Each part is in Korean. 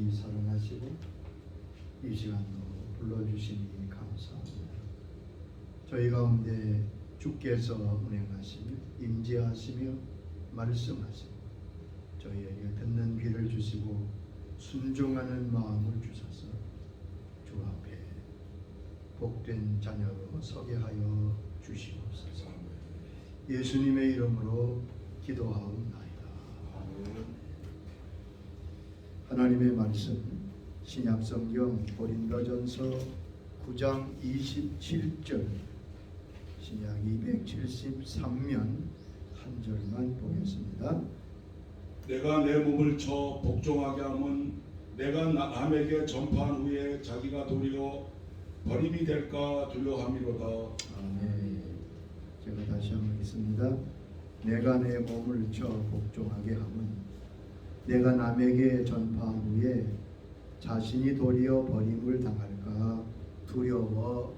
끝까지 사랑하시고 이 시간도 불러주시니 감사합니다. 저희 가운데 주께서 운행하시며 임재하시며 말씀하시고 저희에게 듣는 귀를 주시고 순종하는 마음을 주셔서 주 앞에 복된 자녀로 서게 하여 주시옵소서. 예수님의 이름으로 기도하옵나이다. 하나님의 말씀 신약성경 고린도전서 9장 27절 신약 273면 한 절만 보겠습니다. 내가 내 몸을 쳐 복종하게 함은 내가 남에게 전파한 후에 자기가 도리어 버림이 될까 두려함이로다. 아멘. 제가 다시 한번 읽습니다. 내가 내 몸을 쳐 복종하게 함은 내가 남에게 전파한 후에 자신이 도리어 버림을 당할까 두려워함이로다.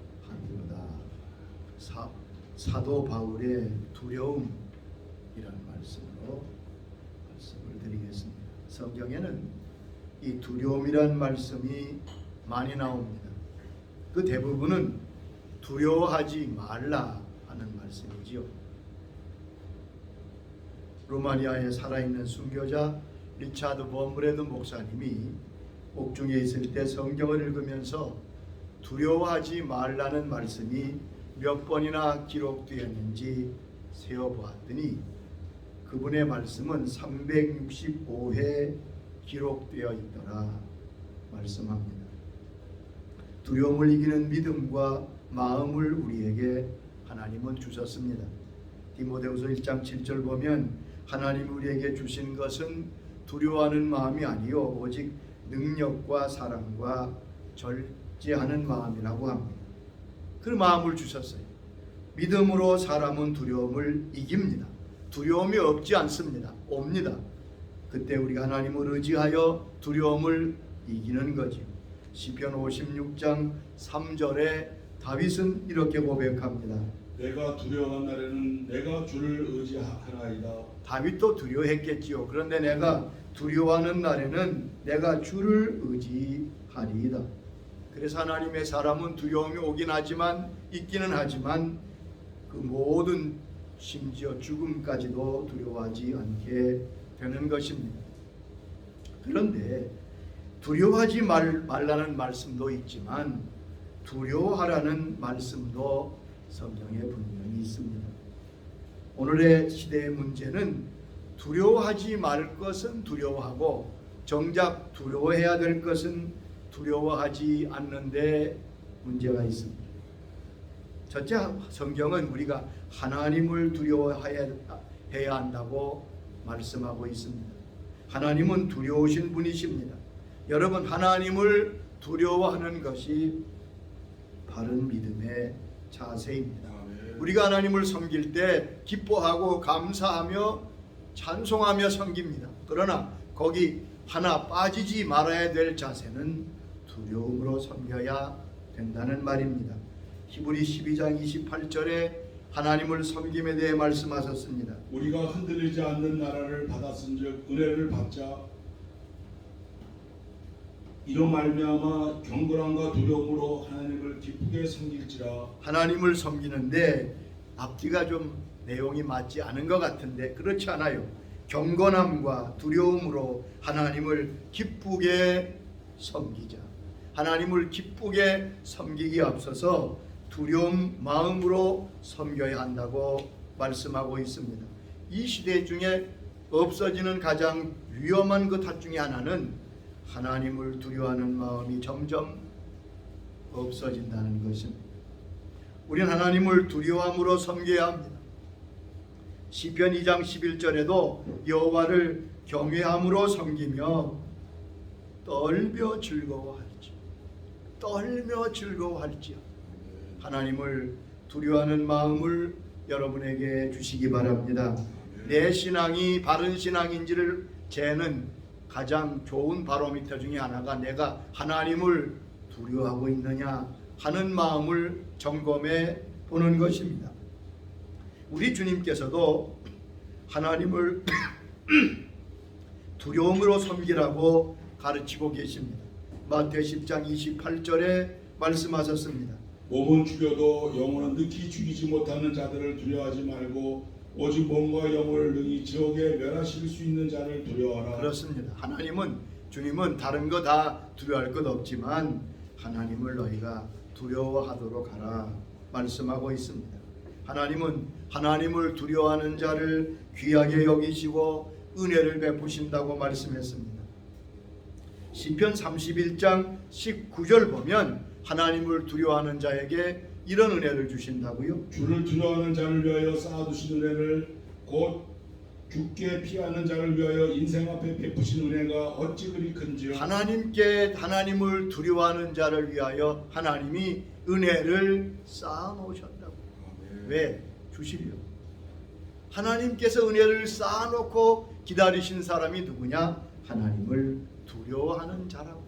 사도 바울의 두려움이라는 말씀으로 말씀을 드리겠습니다. 성경에는 이 두려움이란 말씀이 많이 나옵니다. 그 대부분은 두려워하지 말라 하는 말씀이지요. 루마니아에 살아있는 순교자 리차드 범브레드 목사님이 옥중에 있을 때 성경을 읽으면서 두려워하지 말라는 말씀이 몇 번이나 기록되었는지 세어보았더니 그분의 말씀은 365회 기록되어 있더라 말씀합니다. 두려움을 이기는 믿음과 마음을 우리에게 하나님은 주셨습니다. 디모데후서 1장 7절 보면 하나님 우리에게 주신 것은 두려워하는 마음이 아니요 오직 능력과 사랑과 절제하는 마음이라고 합니다. 그 마음을 주셨어요. 믿음으로 사람은 두려움을 이깁니다. 두려움이 없지 않습니다. 옵니다. 그때 우리가 하나님을 의지하여 두려움을 이기는 거죠. 시편 56장 3절에 다윗은 이렇게 고백합니다. 내가 두려워한 날에는 내가 주를 의지하나이다. 다윗도 두려워했겠지요. 그런데 내가 두려워하는 날에는 내가 주를 의지하리이다. 그래서 하나님의 사람은 두려움이 오긴 하지만 있기는 하지만 그 모든 심지어 죽음까지도 두려워하지 않게 되는 것입니다. 그런데 두려워하지 말라는 말씀도 있지만 두려워하라는 말씀도 성경에 분명히 있습니다. 오늘의 시대의 문제는 두려워하지 말 것은 두려워하고 정작 두려워해야 될 것은 두려워하지 않는데 문제가 있습니다. 첫째, 성경은 우리가 하나님을 두려워해야 한다고 말씀하고 있습니다. 하나님은 두려우신 분이십니다. 여러분, 하나님을 두려워하는 것이 바른 믿음의 자세입니다. 우리가 하나님을 섬길 때 기뻐하고 감사하며 찬송하며 섬깁니다. 그러나 거기 하나 빠지지 말아야 될 자세는 두려움으로 섬겨야 된다는 말입니다. 히브리 12장 28절에 하나님을 섬김에 대해 말씀하셨습니다. 우리가 흔들리지 않는 나라를 받았은즉 은혜를 받자. 이로 말미암아 경건함과 두려움으로 하나님을 기쁘게 섬길지라. 하나님을 섬기는데 앞뒤가 좀 내용이 맞지 않은 것 같은데 그렇지 않아요. 경건함과 두려움으로 하나님을 기쁘게 섬기자. 하나님을 기쁘게 섬기기에 앞서서 두려움 마음으로 섬겨야 한다고 말씀하고 있습니다. 이 시대 중에 없어지는 가장 위험한 것 중에 하나는 하나님을 두려워하는 마음이 점점 없어진다는 것입니다. 우리는 하나님을 두려움으로 섬겨야 합니다. 시편 2장 11절에도 여호와를 경외함으로 섬기며 떨며 즐거워할지어 하나님을 두려워하는 마음을 여러분에게 주시기 바랍니다. 내 신앙이 바른 신앙인지를 재는 가장 좋은 바로미터 중에 하나가 내가 하나님을 두려워하고 있느냐 하는 마음을 점검해 보는 것입니다. 우리 주님께서도 하나님을 두려움으로 섬기라고 가르치고 계십니다. 마태 10장 28절에 말씀하셨습니다. 몸은 죽여도 영혼은 능히 죽이지 못하는 자들을 두려워하지 말고 오직 몸과 영혼을 능히 지옥에 멸하실 수 있는 자를 두려워하라. 그렇습니다. 주님은 다른 거 다 두려워할 것 없지만 하나님을 너희가 두려워하도록 하라 말씀하고 있습니다. 하나님은 하나님을 두려워하는 자를 귀하게 여기시고 은혜를 베푸신다고 말씀했습니다. 시편 31장 19절 보면 하나님을 두려워하는 자에게 이런 은혜를 주신다고요. 주를 두려워하는 자를 위하여 쌓아두신 은혜를 곧 죽게 피하는 자를 위하여 인생 앞에 베푸신 은혜가 어찌 그리 큰지요. 하나님을 두려워하는 자를 위하여 하나님이 은혜를 쌓아 놓으셨다고. 왜? 주시려. 하나님께서 은혜를 쌓아 놓고 기다리신 사람이 누구냐? 하나님을 두려워하는 자라고.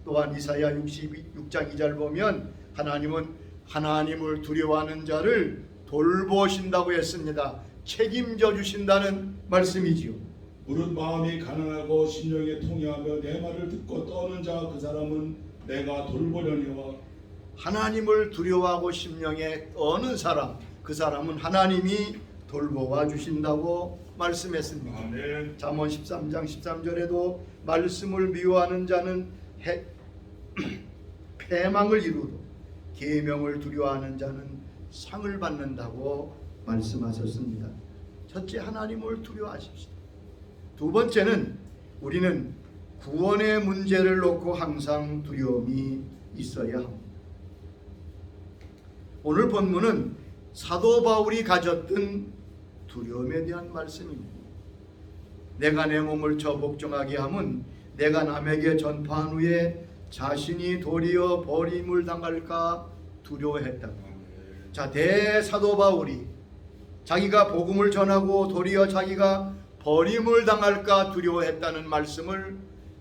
또한 이사야 66장 2절 보면 하나님은 하나님을 두려워하는 자를 돌보신다고 했습니다. 책임져 주신다는 말씀이지요. 무릇 마음이 가난하고 심령에 통회하며 내 말을 듣고 떠는 자 그 사람은 내가 돌보려니와. 하나님을 두려워하고 심령에 떠는 사람, 그 사람은 하나님이 돌보아 주신다고 말씀했습니다. 아멘. 잠언 13장 13절에도 말씀을 미워하는 자는 패망을 이루도 계명을 두려워하는 자는 상을 받는다고 말씀하셨습니다. 첫째, 하나님을 두려워하십시오. 두 번째는 우리는 구원의 문제를 놓고 항상 두려움이 있어야 합니다. 오늘 본문은 사도 바울이 가졌던 두려움에 대한 말씀입니다. 내가 내 몸을 저 복종하게 함은 내가 남에게 전파한 후에 자신이 도리어 버림을 당할까 두려워했다. 자, 대사도 바울이 자기가 복음을 전하고 도리어 자기가 버림을 당할까 두려워했다는 말씀을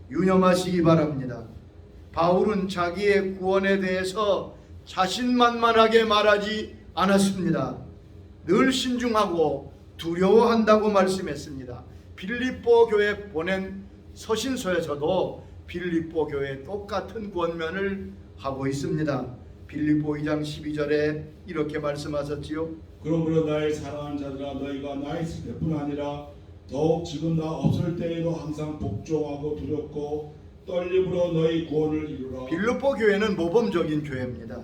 유념하시기 바랍니다. 바울은 자기의 구원에 대해서 자신만만하게 말하지 않았습니다. 늘 신중하고 두려워한다고 말씀했습니다. 빌립보 교회 보낸 서신서에서도 빌립보 교회에 똑같은 권면을 하고 있습니다. 빌립보 2장 12절에 이렇게 말씀하셨지요. 그러므로 나의 사랑하는 자들아 너희가 나 있을 때뿐 아니라 더욱 지금 나 없을 때에도 항상 복종하고 두렵고 떨림으로 너희 구원을 이루라. 빌립보 교회는 모범적인 교회입니다.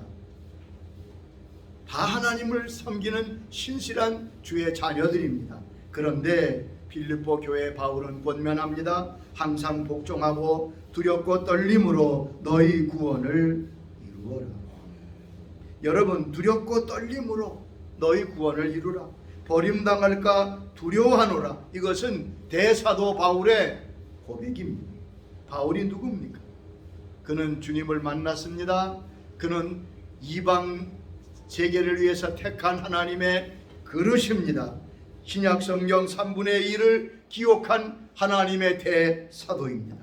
다 하나님을 섬기는 신실한 주의 자녀들입니다. 그런데 빌립보 교회 바울은 권면합니다. 항상 복종하고 두렵고 떨림으로 너희 구원을 이루어라. 여러분, 두렵고 떨림으로 너희 구원을 이루라. 버림당할까 두려워하노라. 이것은 대사도 바울의 고백입니다. 바울이 누굽니까? 그는 주님을 만났습니다. 그는 이방 세계를 위해서 택한 하나님의 그릇입니다. 신약 성경 3분의 1을 기록한 하나님의 대사도입니다.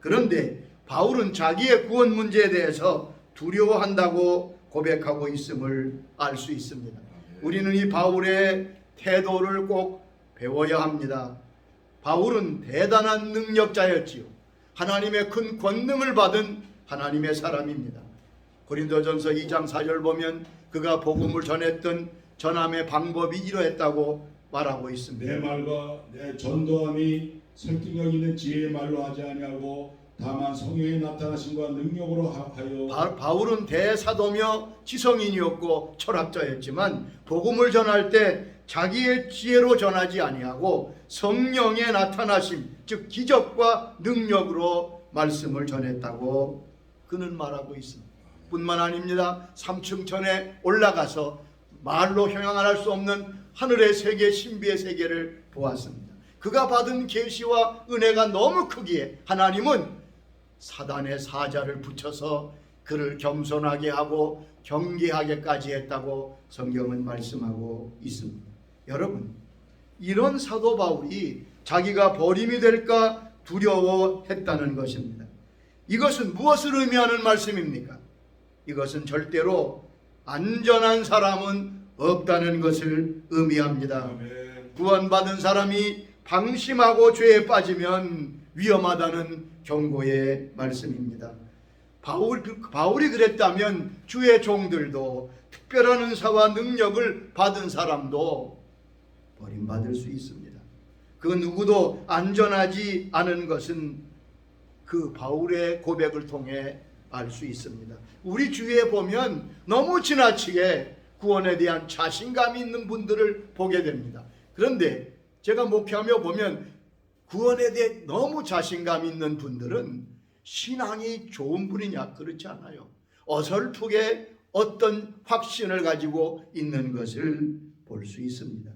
그런데 바울은 자기의 구원 문제에 대해서 두려워한다고 고백하고 있음을 알 수 있습니다. 우리는 이 바울의 태도를 꼭 배워야 합니다. 바울은 대단한 능력자였지요. 하나님의 큰 권능을 받은 하나님의 사람입니다. 고린도전서 2장 4절 보면 그가 복음을 전했던 전함의 방법이 이러했다고 말하고 있습니다. 내 말과 내 전도함이 설득력 있는 지혜의 말로 하지 아니하고 다만 성령의 나타나심과 능력으로 하여. 바울은 대사도며 지성인이었고 철학자였지만 복음을 전할 때 자기의 지혜로 전하지 아니하고 성령의 나타나심, 즉 기적과 능력으로 말씀을 전했다고 그는 말하고 있습니다. 뿐만 아닙니다. 삼층천에 올라가서 말로 형용할 수 없는 하늘의 세계, 신비의 세계를 보았습니다. 그가 받은 계시와 은혜가 너무 크기에 하나님은 사단의 사자를 붙여서 그를 겸손하게 하고 경계하게까지 했다고 성경은 말씀하고 있습니다. 여러분, 이런 사도 바울이 자기가 버림이 될까 두려워했다는 것입니다. 이것은 무엇을 의미하는 말씀입니까? 이것은 절대로 안전한 사람은 없다는 것을 의미합니다. 아멘. 구원받은 사람이 방심하고 죄에 빠지면 위험하다는 경고의 말씀입니다. 바울이 그랬다면 주의 종들도 특별한 은사와 능력을 받은 사람도 버림받을 수 있습니다. 그 누구도 안전하지 않은 것은 그 바울의 고백을 통해 알 수 있습니다. 우리 주위에 보면 너무 지나치게 구원에 대한 자신감이 있는 분들을 보게 됩니다. 그런데 제가 목회하며 보면 구원에 대해 너무 자신감 있는 분들은 신앙이 좋은 분이냐? 그렇지 않아요. 어설프게 어떤 확신을 가지고 있는 것을 볼 수 있습니다.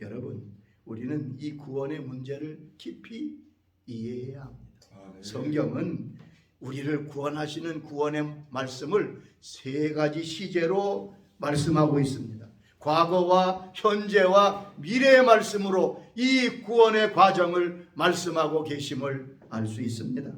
여러분, 우리는 이 구원의 문제를 깊이 이해해야 합니다. 성경은 우리를 구원하시는 구원의 말씀을 세 가지 시제로 말씀하고 있습니다. 과거와 현재와 미래의 말씀으로 이 구원의 과정을 말씀하고 계심을 알 수 있습니다.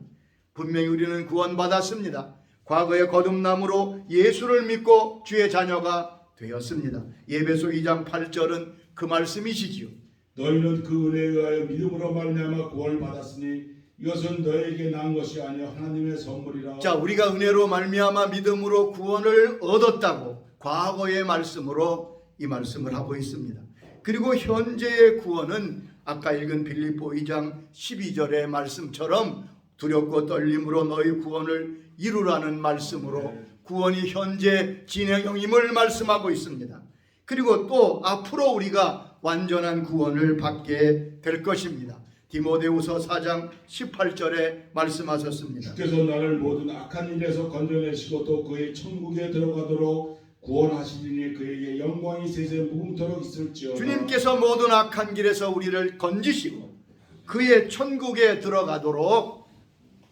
분명히 우리는 구원받았습니다. 과거의 거듭남으로 예수를 믿고 주의 자녀가 되었습니다. 에베소 2장 8절은 그 말씀이시지요. 너희는 그 은혜에 의하여 믿음으로 말미암아 구원을 받았으니 이것은 너에게 난 것이 아니요 하나님의 선물이라. 자, 우리가 은혜로 말미암아 믿음으로 구원을 얻었다고 과거의 말씀으로 이 말씀을 하고 있습니다. 그리고 현재의 구원은 아까 읽은 빌립보 2장 12절의 말씀처럼 두렵고 떨림으로 너희 구원을 이루라는 말씀으로 구원이 현재 진행형임을 말씀하고 있습니다. 그리고 또 앞으로 우리가 완전한 구원을 받게 될 것입니다. 디모데후서 4장 18절에 말씀하셨습니다. 주께서 나를 모든 악한 일에서 건져내시고 또 그의 천국에 들어가도록 구원하시리니 그에게 영광이 세세 무궁토록 있을지어다. 주님께서 모든 악한 길에서 우리를 건지시고 그의 천국에 들어가도록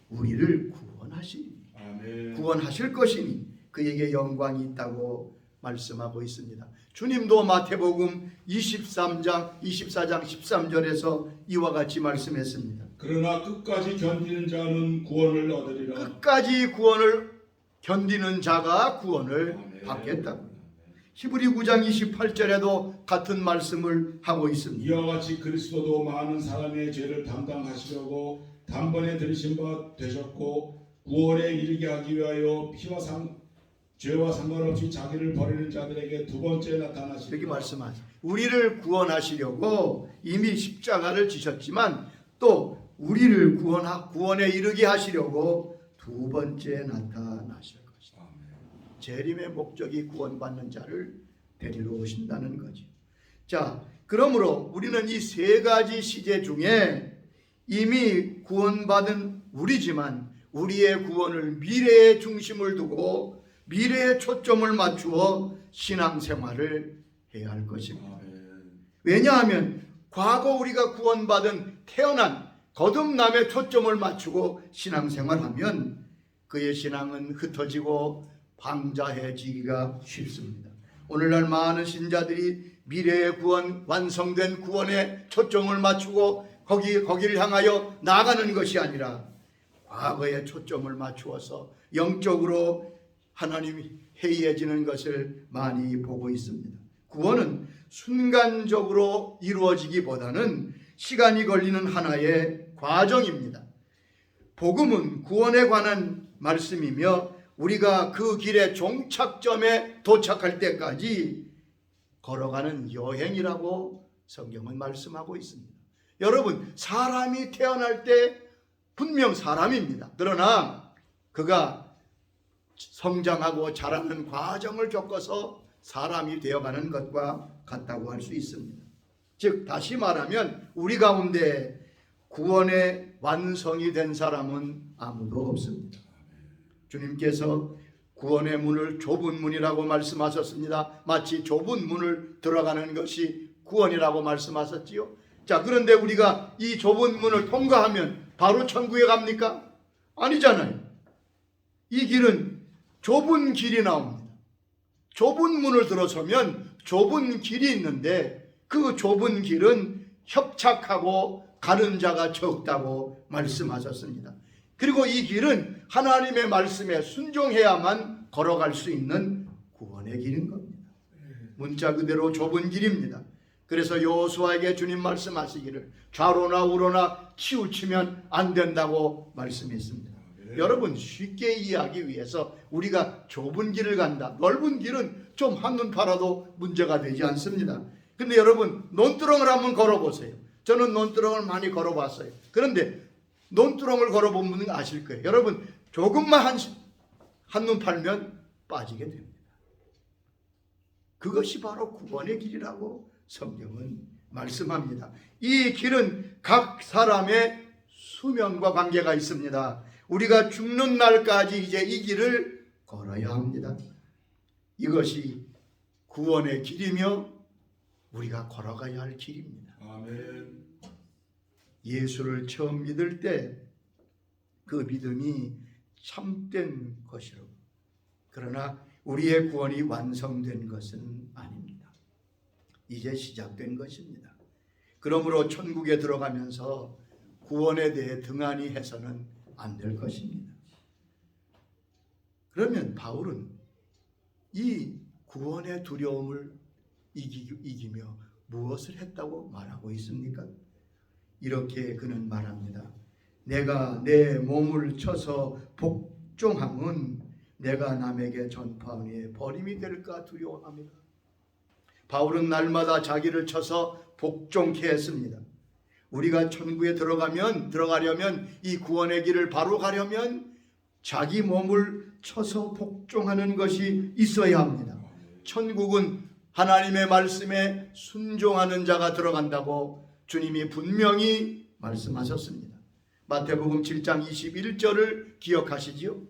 우리를 구원하실 것이니 그에게 영광이 있다고 말씀하고 있습니다. 주님도 마태복음 23장 24장 13절에서 이와 같이 말씀했습니다. 그러나 끝까지 견디는 자는 구원을 얻으리라. 끝까지 구원을 견디는 자가 구원을 받겠다고. 히브리 9장 28절에도 같은 말씀을 하고 있습니다. 이와 같이 그리스도도 많은 사람의 죄를 담당하시려고 단번에 들으신 바 되셨고 구원에 이르게 하기 위하여 죄와 상관없이 자기를 버리는 자들에게 두 번째 나타나시리라. 이렇게 말씀하죠. 우리를 구원하시려고 이미 십자가를 지셨지만 또 우리를 구원에 이르게 하시려고 두 번째 나타나실 것이다. 재림의 목적이 구원받는 자를 데리러 오신다는 거죠. 자, 그러므로 우리는 이 세 가지 시제 중에 이미 구원받은 우리지만 우리의 구원을 미래에 중심을 두고 미래에 초점을 맞추어 신앙생활을 해야 할 것입니다. 왜냐하면 과거 우리가 구원받은 태어난 거듭남에 초점을 맞추고 신앙생활하면 그의 신앙은 흩어지고 방자해지기가 쉽습니다. 오늘날 많은 신자들이 미래의 구원, 완성된 구원에 초점을 맞추고 거기를 향하여 나아가는 것이 아니라 과거에 초점을 맞추어서 영적으로 하나님이 해이해지는 것을 많이 보고 있습니다. 구원은 순간적으로 이루어지기보다는 시간이 걸리는 하나의 과정입니다. 복음은 구원에 관한 말씀이며 우리가 그 길의 종착점에 도착할 때까지 걸어가는 여행이라고 성경은 말씀하고 있습니다. 여러분, 사람이 태어날 때 분명 사람입니다. 그러나 그가 성장하고 자라는 과정을 겪어서 사람이 되어가는 것과 같다고 할 수 있습니다. 즉 다시 말하면 우리 가운데 구원의 완성이 된 사람은 아무도 없습니다. 주님께서 구원의 문을 좁은 문이라고 말씀하셨습니다. 마치 좁은 문을 들어가는 것이 구원이라고 말씀하셨지요. 자, 그런데 우리가 이 좁은 문을 통과하면 바로 천국에 갑니까? 아니잖아요. 이 길은 좁은 길이 나옵니다. 좁은 문을 들어서면 좁은 길이 있는데 그 좁은 길은 협착하고 가는 자가 적다고 말씀하셨습니다. 그리고 이 길은 하나님의 말씀에 순종해야만 걸어갈 수 있는 구원의 길인 겁니다. 문자 그대로 좁은 길입니다. 그래서 여호수아에게 주님 말씀하시기를 좌로나 우로나 치우치면 안 된다고 말씀했습니다. 여러분, 쉽게 이해하기 위해서 우리가 좁은 길을 간다, 넓은 길은 좀 한눈 팔아도 문제가 되지 않습니다. 근데 여러분, 논두렁을 한번 걸어보세요. 저는 논두렁을 많이 걸어봤어요. 그런데 논두렁을 걸어보면 아실 거예요. 여러분, 조금만 한눈 팔면 빠지게 됩니다. 그것이 바로 구원의 길이라고 성경은 말씀합니다. 이 길은 각 사람의 수명과 관계가 있습니다. 우리가 죽는 날까지 이제 이 길을 걸어야 합니다. 이것이 구원의 길이며 우리가 걸어가야 할 길입니다. 아멘. 예수를 처음 믿을 때 그 믿음이 참된 것이로, 그러나 우리의 구원이 완성된 것은 아닙니다. 이제 시작된 것입니다. 그러므로 천국에 들어가면서 구원에 대해 등한히 해서는 안 될 것입니다. 그러면 바울은 이 구원의 두려움을 이기며 무엇을 했다고 말하고 있습니까? 이렇게 그는 말합니다. 내가 내 몸을 쳐서 복종함은 내가 남에게 전파하니 버림이 될까 두려워합니다. 바울은 날마다 자기를 쳐서 복종케 했습니다. 우리가 천국에 들어가려면 이 구원의 길을 바로 가려면 자기 몸을 쳐서 복종하는 것이 있어야 합니다. 천국은 하나님의 말씀에 순종하는 자가 들어간다고 주님이 분명히 말씀하셨습니다. 마태복음 7장 21절을 기억하시지요?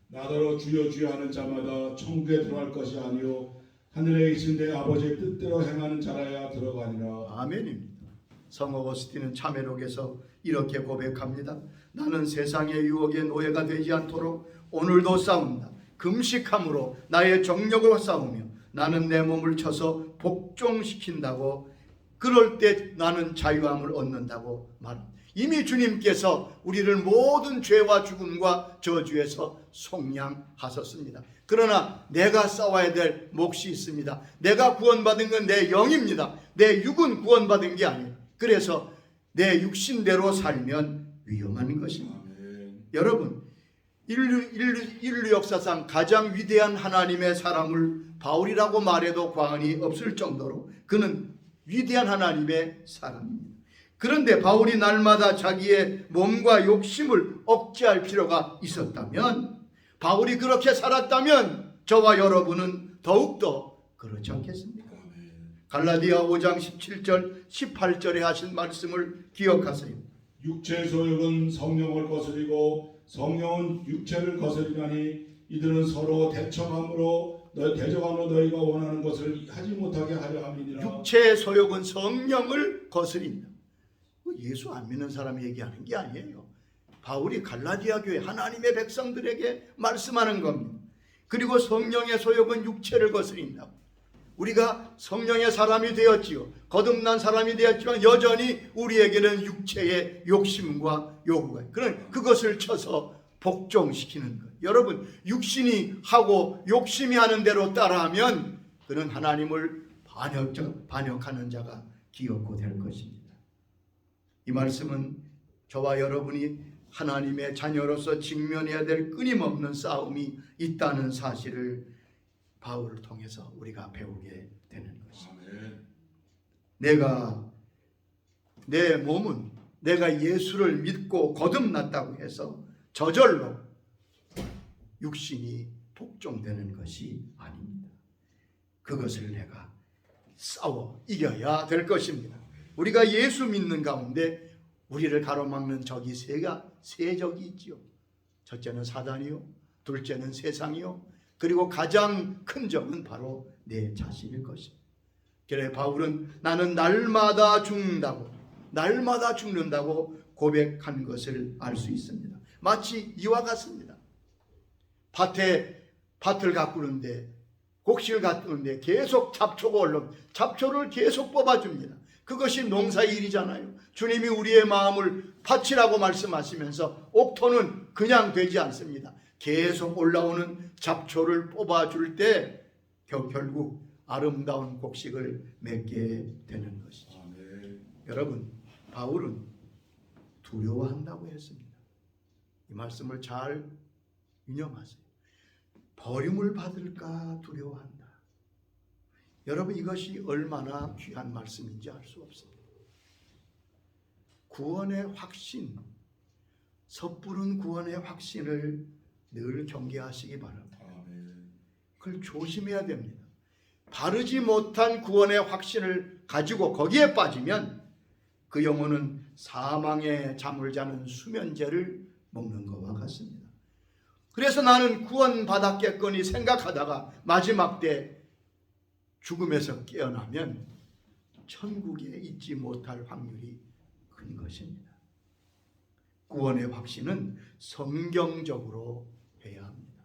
나더러 주여 주여 하는 자마다 천국에 들어갈 것이 아니요 하늘에 계신 내 아버지의 뜻대로 행하는 자라야 들어가니라. 아멘입니다. 성 어거스틴은 참회록에서 이렇게 고백합니다. 나는 세상의 유혹의 노예가 되지 않도록 오늘도 싸운다. 금식함으로 나의 정력을 싸우며 나는 내 몸을 쳐서 복종시킨다고, 그럴 때 나는 자유함을 얻는다고 말합니다. 이미 주님께서 우리를 모든 죄와 죽음과 저주에서 속량하셨습니다. 그러나 내가 싸워야 될 몫이 있습니다. 내가 구원받은 건 내 영입니다. 내 육은 구원받은 게 아니에요. 그래서 내 육신대로 살면 위험한 것입니다. 여러분, 인류 역사상 가장 위대한 하나님의 사람을 바울이라고 말해도 과언이 없을 정도로 그는 위대한 하나님의 사람입니다. 그런데 바울이 날마다 자기의 몸과 욕심을 억제할 필요가 있었다면, 바울이 그렇게 살았다면 저와 여러분은 더욱더 그렇지 않겠습니까? 갈라디아 5장 17절 18절에 하신 말씀을 기억하세요. 육체의 소욕은 성령을 거스리고 성령은 육체를 거스리나니 이들은 서로 대적함으로 너희가 원하는 것을 하지 못하게 하려 함이니라. 육체의 소욕은 성령을 거스린다. 예수 안 믿는 사람이 얘기하는 게 아니에요. 바울이 갈라디아 교회 하나님의 백성들에게 말씀하는 겁니다. 그리고 성령의 소욕은 육체를 거스린다. 우리가 성령의 사람이 되었지요. 거듭난 사람이 되었지만 여전히 우리에게는 육체의 욕심과 요구가 있어요. 그런 그것을 쳐서 복종시키는 것. 여러분, 육신이 하고 욕심이 하는 대로 따라하면 그는 하나님을 반역하는 자가 기업고 될 것입니다. 이 말씀은 저와 여러분이 하나님의 자녀로서 직면해야 될 끊임없는 싸움이 있다는 사실을 바울을 통해서 우리가 배우게 되는 것입니다. 내 몸은 내가 예수를 믿고 거듭났다고 해서 저절로 육신이 복종되는 것이 아닙니다. 그것을 내가 싸워 이겨야 될 것입니다. 우리가 예수 믿는 가운데 우리를 가로막는 적이 세 적이 있지요. 첫째는 사단이요, 둘째는 세상이요, 그리고 가장 큰 적은 바로 내 자신일 것입니다. 그래 바울은 나는 날마다 죽는다고 고백한 것을 알 수 있습니다. 마치 이와 같습니다. 밭을 가꾸는데, 곡식을 가꾸는데 계속 잡초가 올라오면 잡초를 계속 뽑아줍니다. 그것이 농사의 일이잖아요. 주님이 우리의 마음을 밭이라고 말씀하시면서 옥토는 그냥 되지 않습니다. 계속 올라오는 잡초를 뽑아줄 때 결국 아름다운 곡식을 맺게 되는 것이. 여러분, 바울은 두려워한다고 했습니다. 이 말씀을 잘 유념하세요. 버림을 받을까 두려워한다. 여러분, 이것이 얼마나 귀한 말씀인지 알 수 없습니다. 구원의 확신, 섣부른 구원의 확신을 늘 경계하시기 바랍니다. 그걸 조심해야 됩니다. 바르지 못한 구원의 확신을 가지고 거기에 빠지면 그 영혼은 사망의 잠을 자는 수면제를 먹는 것과 같습니다. 그래서 나는 구원받았겠거니 생각하다가 마지막 때 죽음에서 깨어나면 천국에 있지 못할 확률이 큰 것입니다. 구원의 확신은 성경적으로 해야 합니다.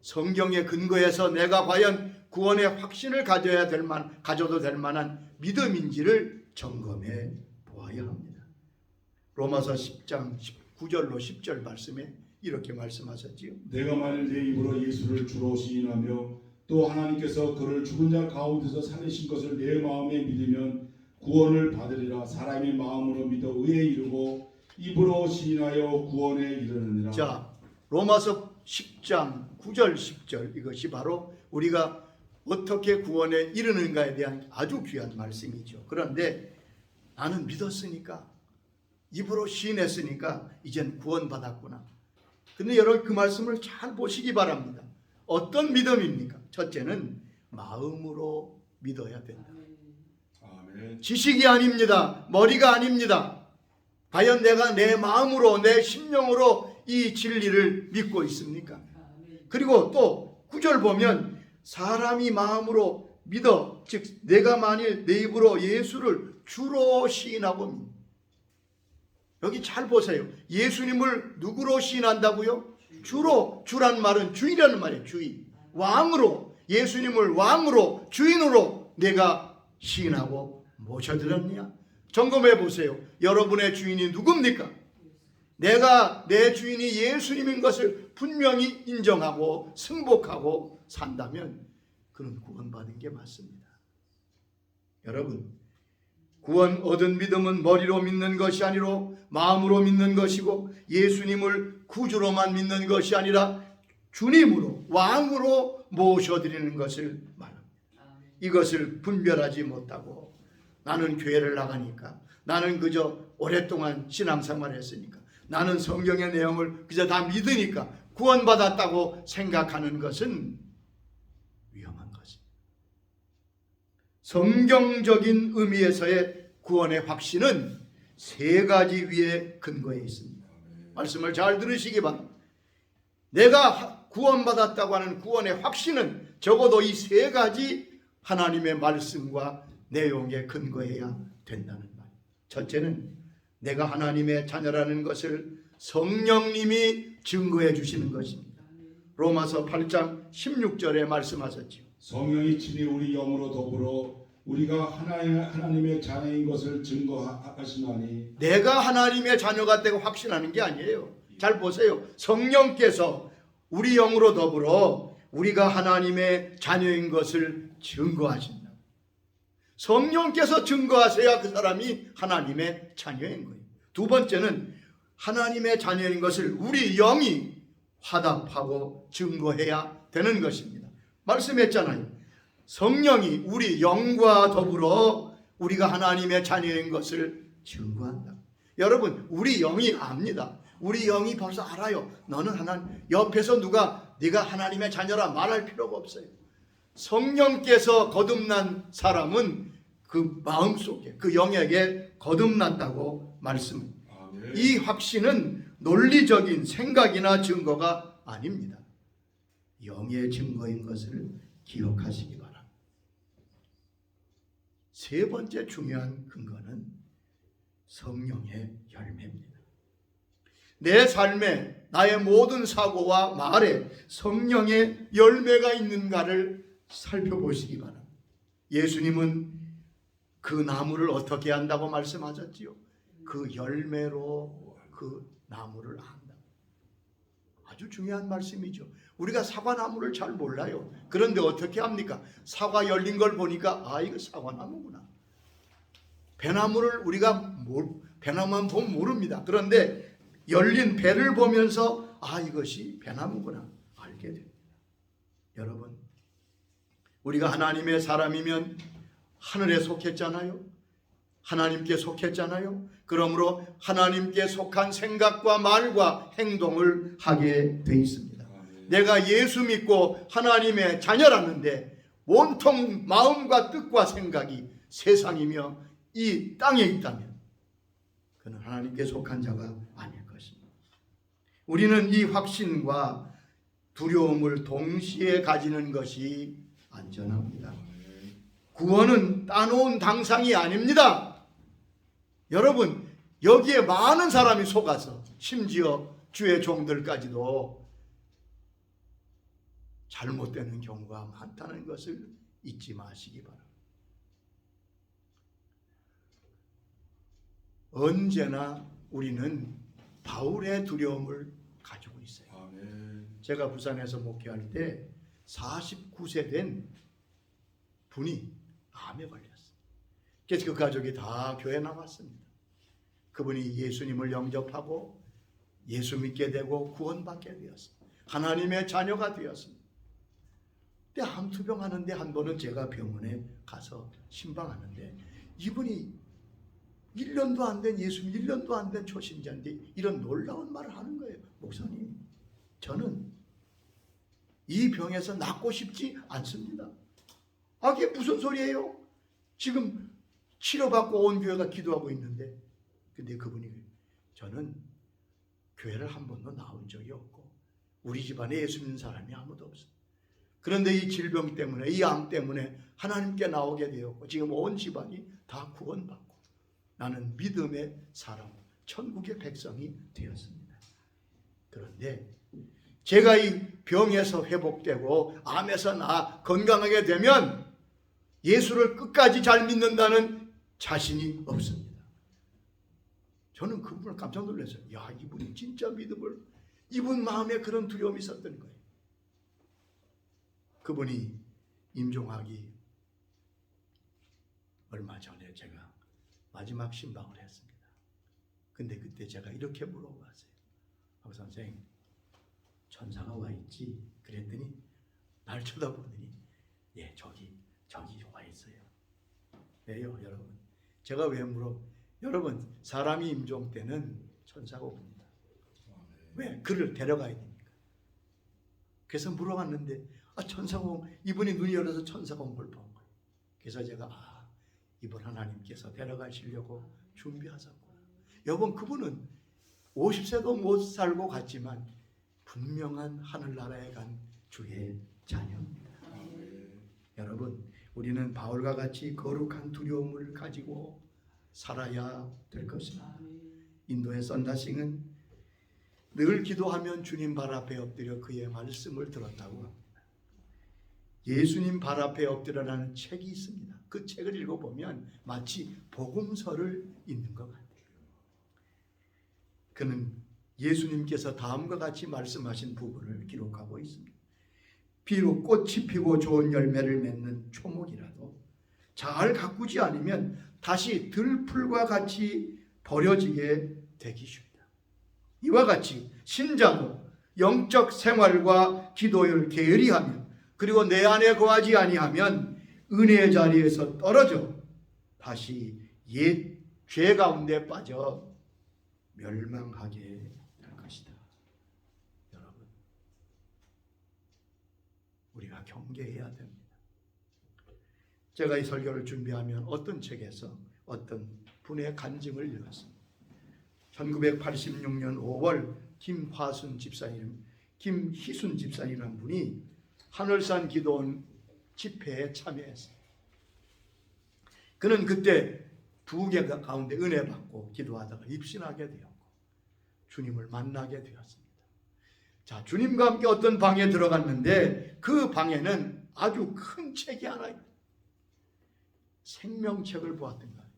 성경의 근거에서 내가 과연 구원의 확신을 가져도 될 만한 믿음인지를 점검해 보아야 합니다. 로마서 10장 9절로 10절 말씀에 이렇게 말씀하셨지요. 내가 만일 내 입으로 예수를 주로 시인하며 또 하나님께서 그를 죽은 자 가운데서 살리신 것을 내 마음에 믿으면 구원을 받으리라. 사람이 마음으로 믿어 의에 이르고 입으로 시인하여 구원에 이르느니라. 자, 로마서 10장 9절 10절 이것이 바로 우리가 어떻게 구원에 이르는가에 대한 아주 귀한 말씀이죠. 그런데 나는 믿었으니까, 입으로 시인했으니까 이젠 구원받았구나. 근데 여러분, 그 말씀을 잘 보시기 바랍니다. 어떤 믿음입니까? 첫째는 마음으로 믿어야 된다. 아멘. 지식이 아닙니다. 머리가 아닙니다. 과연 내가 내 마음으로, 내 심령으로 이 진리를 믿고 있습니까? 그리고 또 9절 보면 사람이 마음으로 믿어, 즉 내가 만일 내 입으로 예수를 주로 시인하고, 여기 잘 보세요. 예수님을 누구로 시인한다고요? 주로. 주란 말은 주인이라는 말이에요. 주인. 왕으로, 예수님을 왕으로, 주인으로 내가 시인하고 모셔드렸냐? 점검해 보세요. 여러분의 주인이 누굽니까? 내가 내 주인이 예수님인 것을 분명히 인정하고 승복하고 산다면 그는 구원받은 게 맞습니다. 여러분, 구원 얻은 믿음은 머리로 믿는 것이 아니라 마음으로 믿는 것이고, 예수님을 구주로만 믿는 것이 아니라 주님으로, 왕으로 모셔드리는 것을 말합니다. 이것을 분별하지 못하고 나는 교회를 나가니까, 나는 그저 오랫동안 신앙생활을 했으니까, 나는 성경의 내용을 그저 다 믿으니까 구원받았다고 생각하는 것은 위험한 것입니다. 성경적인 의미에서의 구원의 확신은 세 가지 위에 근거해 있습니다. 말씀을 잘 들으시기 바랍니다. 내가 구원받았다고 하는 구원의 확신은 적어도 이 세 가지 하나님의 말씀과 내용에 근거해야 된다는 말. 첫째는 내가 하나님의 자녀라는 것을 성령님이 증거해 주시는 것입니다. 로마서 8장 16절에 말씀하셨죠. 성령이 친히 우리 영으로 더불어 우리가 하나님의 자녀인 것을 증거하시나니. 내가 하나님의 자녀가 되고 확신하는 게 아니에요. 잘 보세요. 성령께서 우리 영으로 더불어 우리가 하나님의 자녀인 것을 증거하신다. 성령께서 증거하셔야 그 사람이 하나님의 자녀인 거예요. 두 번째는 하나님의 자녀인 것을 우리 영이 화답하고 증거해야 되는 것입니다. 말씀했잖아요. 성령이 우리 영과 더불어 우리가 하나님의 자녀인 것을 증거한다. 여러분, 우리 영이 압니다. 우리 영이 벌써 알아요. 너는 하나님, 옆에서 누가 네가 하나님의 자녀라 말할 필요가 없어요. 성령께서 거듭난 사람은 그 마음속에, 그 영에게 거듭난다고 말씀합니다. 이 확신은 논리적인 생각이나 증거가 아닙니다. 영의 증거인 것을 기억하시기 바랍니다. 세 번째 중요한 근거는 성령의 열매입니다. 내 삶에 나의 모든 사고와 말에 성령의 열매가 있는가를 살펴보시기 바랍니다. 예수님은 그 나무를 어떻게 한다고 말씀하셨지요? 그 열매로 그 나무를 안다. 아주 중요한 말씀이죠. 우리가 사과나무를 잘 몰라요. 그런데 어떻게 합니까? 사과 열린 걸 보니까 아, 이거 사과나무구나. 배나무를 우리가 배나무만 보면 모릅니다. 그런데 열린 배를 보면서 이것이 배나무구나 알게 됩니다. 여러분, 우리가 하나님의 사람이면 하늘에 속했잖아요. 하나님께 속했잖아요. 그러므로 하나님께 속한 생각과 말과 행동을 하게 돼 있습니다. 내가 예수 믿고 하나님의 자녀라는데 온통 마음과 뜻과 생각이 세상이며 이 땅에 있다면 그는 하나님께 속한 자가 아닐 것입니다. 우리는 이 확신과 두려움을 동시에 가지는 것이 안전합니다. 구원은 따놓은 당상이 아닙니다. 여러분, 여기에 많은 사람이 속아서 심지어 주의 종들까지도 잘못되는 경우가 많다는 것을 잊지 마시기 바랍니다. 언제나 우리는 바울의 두려움을 가지고 있어요. 제가 부산에서 목회할 때 49세 된 분이 암에 걸렸어요. 그래서 그 가족이 다 교회 나갔습니다. 그분이 예수님을 영접하고 예수 믿게 되고 구원받게 되었습니다. 하나님의 자녀가 되었습니다. 근데 암투병 하는데 한 번은 제가 병원에 가서 신방하는데 이분이 1년도 안 된 예수님 1년도 안 된 초신자인데 이런 놀라운 말을 하는 거예요. 목사님, 저는 이 병에서 낫고 싶지 않습니다. 그게 무슨 소리예요? 지금 치료받고 온 교회가 기도하고 있는데, 근데 그분이 저는 교회를 한 번도 나온 적이 없고 우리 집안에 예수 믿는 사람이 아무도 없어요. 그런데 이 질병 때문에, 이 암 때문에 하나님께 나오게 되었고 지금 온 집안이 다 구원받고 나는 믿음의 사람, 천국의 백성이 되었습니다. 그런데 제가 이 병에서 회복되고 암에서 나 건강하게 되면 예수를 끝까지 잘 믿는다는 자신이 없습니다. 저는 그분을 깜짝 놀랐어요. 야, 이분이 진짜 믿음을, 이분 마음에 그런 두려움이 있었던 거예요. 그분이 임종하기 얼마 전에 제가 마지막 신방을 했습니다. 근데 그때 제가 이렇게 물어봤어요. 선생님, 천사가 와 있지? 그랬더니 날 쳐다보더니 예, 저기 와 있어요. 왜요, 여러분? 제가 왜 여러분, 사람이 임종 때는 천사가 옵니다. 왜? 그를 데려가야 됩니까? 그래서 물어봤는데 천사가 이분이 눈이 열어서 천사가 온 걸 본 거예요. 그래서 제가 이분 하나님께서 데려가시려고 준비하셨구나. 여러분, 그분은 50세도 못 살고 갔지만 분명한 하늘나라에 간 주의 자녀입니다. 여러분, 우리는 바울과 같이 거룩한 두려움을 가지고 살아야 될 것입니다. 인도의 썬다싱은 늘 기도하면 주님 발 앞에 엎드려 그의 말씀을 들었다고 합니다. 예수님 발 앞에 엎드려라는 책이 있습니다. 그 책을 읽어보면 마치 복음서를 읽는 것 같아요. 그는 예수님께서 다음과 같이 말씀하신 부분을 기록하고 있습니다. 비록 꽃이 피고 좋은 열매를 맺는 초목이라도 잘 가꾸지 않으면 다시 들풀과 같이 버려지게 되기 쉽다. 이와 같이 신자도 영적 생활과 기도를 게으리하며 그리고 내 안에 거하지 아니하면 은혜의 자리에서 떨어져 다시 옛 죄 가운데 빠져 멸망하게 될 것이다. 여러분, 우리가 경계해야 됩니다. 제가 이 설교를 준비하면 어떤 책에서 어떤 분의 간증을 읽었습니다. 1986년 5월 김희순 집사님이라는 분이 하늘산 기도원 집회에 참여했어요. 그는 그때 두 개가 가운데 은혜 받고 기도하다가 입신하게 되었고 주님을 만나게 되었습니다. 자, 주님과 함께 어떤 방에 들어갔는데 그 방에는 아주 큰 책이 하나 있어요. 생명책을 보았던 거예요.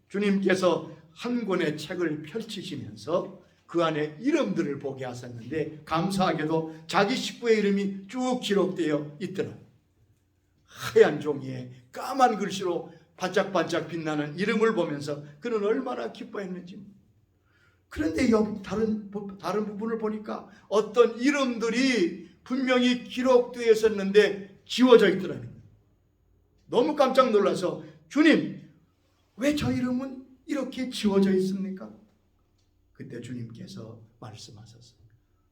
주님께서 한 권의 책을 펼치시면서 그 안에 이름들을 보게 하셨는데 감사하게도 자기 식구의 이름이 쭉 기록되어 있더라고요. 하얀 종이에 까만 글씨로 반짝반짝 빛나는 이름을 보면서 그는 얼마나 기뻐했는지. 그런데 다른 부분을 보니까 어떤 이름들이 분명히 기록되어 있었는데 지워져 있더라는 거예요. 너무 깜짝 놀라서 주님, 왜 저 이름은 이렇게 지워져 있습니까? 그때 주님께서 말씀하셨어요.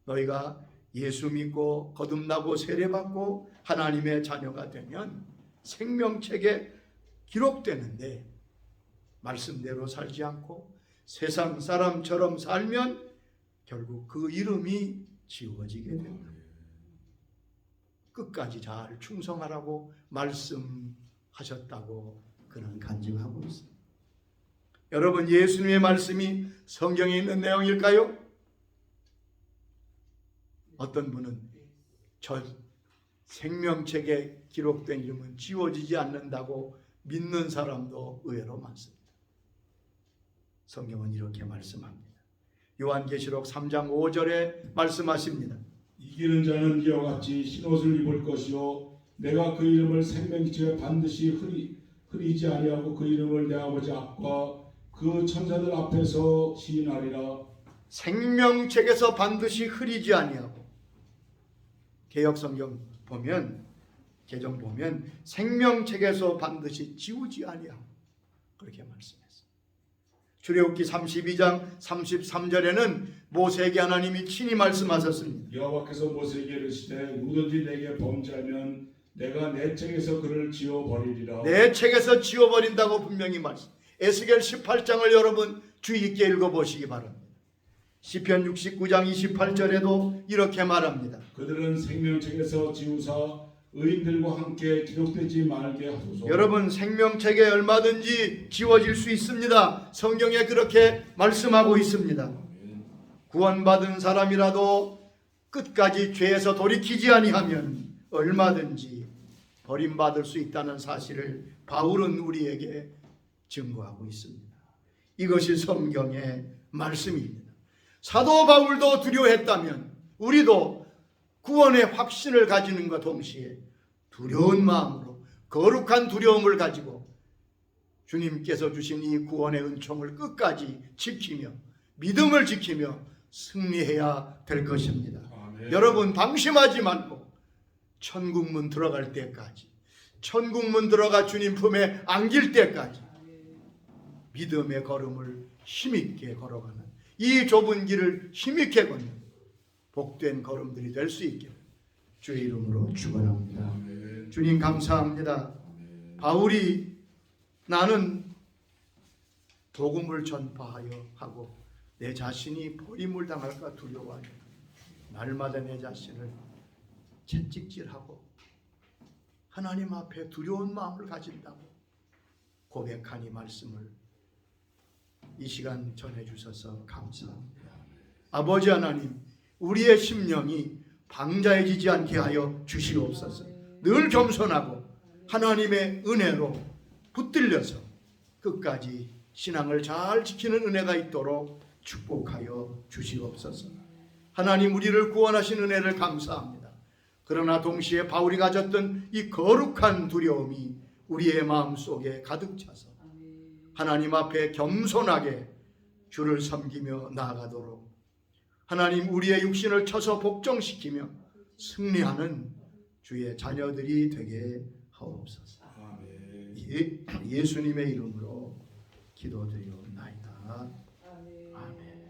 너희가 예수 믿고 거듭나고 세례받고 하나님의 자녀가 되면 생명책에 기록되는데 말씀대로 살지 않고 세상 사람처럼 살면 결국 그 이름이 지워지게 됩니다. 끝까지 잘 충성하라고 말씀하셨다고 그는 간증하고 있습니다. 여러분, 예수님의 말씀이 성경에 있는 내용일까요? 어떤 분은 저 생명책에 기록된 이름은 지워지지 않는다고 믿는 사람도 의외로 많습니다. 성경은 이렇게 말씀합니다. 요한계시록 3장 5절에 말씀하십니다. 이기는 자는 이와 같이 흰옷을 입을 것이요 내가 그 이름을 생명책에 반드시 흐리지 아니하고 그 이름을 내 아버지 앞과 그 천사들 앞에서 시인하리라. 생명책에서 반드시 흐리지 아니하고, 개역성경 보면, 개정 보면 생명책에서 반드시 지우지 아니하고 그렇게 말씀했어요. 출애굽기 32장 33절에는 모세에게 하나님이 친히 말씀하셨습니다. 여호와께서 모세에게 이르시되 누구든지 내게 범죄하면 내가 내 책에서 그를 지워버리리라. 내 책에서 지워버린다고 분명히 말씀. 에스겔 18장을 여러분 주의 깊게 읽어보시기 바랍니다. 시편 69장 28절에도 이렇게 말합니다. 그들은 생명책에서 지우사 의인들과 함께 기록되지 말게 하소서. 여러분, 생명책에 얼마든지 지워질 수 있습니다. 성경에 그렇게 말씀하고 있습니다. 구원받은 사람이라도 끝까지 죄에서 돌이키지 아니하면 얼마든지 버림받을 수 있다는 사실을 바울은 우리에게 증거하고 있습니다. 이것이 성경의 말씀입니다. 사도 바울도 두려워했다면 우리도 구원의 확신을 가지는과 동시에 두려운 마음으로 거룩한 두려움을 가지고 주님께서 주신 이 구원의 은총을 끝까지 지키며 믿음을 지키며 승리해야 될 것입니다. 아멘. 여러분, 방심하지 말고 천국문 들어갈 때까지, 천국문 들어가 주님 품에 안길 때까지 믿음의 걸음을 힘있게 걸어가는, 이 좁은 길을 힘있게 걷는 복된 걸음들이 될 수 있기를 주의 이름으로 축원합니다. 아멘. 주님 감사합니다. 바울이 나는 복음을 전파하여 하고 내 자신이 버림을 당할까 두려워하여 날마다 내 자신을 채찍질하고 하나님 앞에 두려운 마음을 가진다고 고백한 이 말씀을 이 시간 전해주셔서 감사합니다. 아버지 하나님, 우리의 심령이 방자해지지 않게 하여 주시옵소서. 늘 겸손하고 하나님의 은혜로 붙들려서 끝까지 신앙을 잘 지키는 은혜가 있도록 축복하여 주시옵소서. 하나님, 우리를 구원하신 은혜를 감사합니다. 그러나 동시에 바울이 가졌던 이 거룩한 두려움이 우리의 마음속에 가득 차서 하나님 앞에 겸손하게 주를 섬기며 나아가도록 하나님, 우리의 육신을 쳐서 복종시키며 승리하는 주의 자녀들이 되게 하옵소서. 아멘. 예수님의 이름으로 기도드리옵나이다.